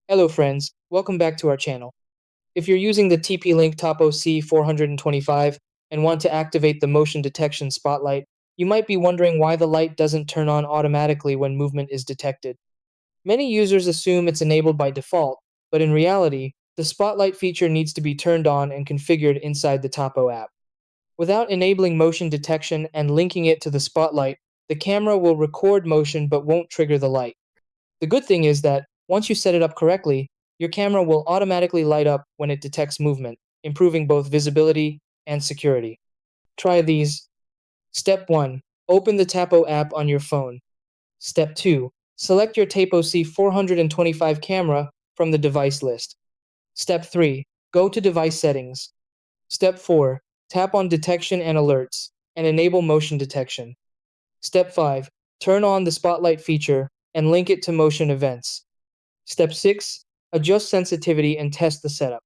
Hello friends, welcome back to our channel. If you're using the TP-Link Topo C425 and want to activate the motion detection spotlight, you might be wondering why the light doesn't turn on automatically when movement is detected. Many users assume it's enabled by default, but in reality, the spotlight feature needs to be turned on and configured inside the Topo app. Without enabling motion detection and linking it to the spotlight, the camera will record motion but won't trigger the light. The good thing is that once you set it up correctly, your camera will automatically light up when it detects movement, improving both visibility and security. Try these. Step 1. Open the Tapo app on your phone. Step 2. Select your Tapo C425 camera from the device list. Step 3. Go to device settings. Step 4. Tap on detection and alerts and enable motion detection. Step 5. Turn on the spotlight feature and link it to motion events. Step 6. Adjust sensitivity and test the setup.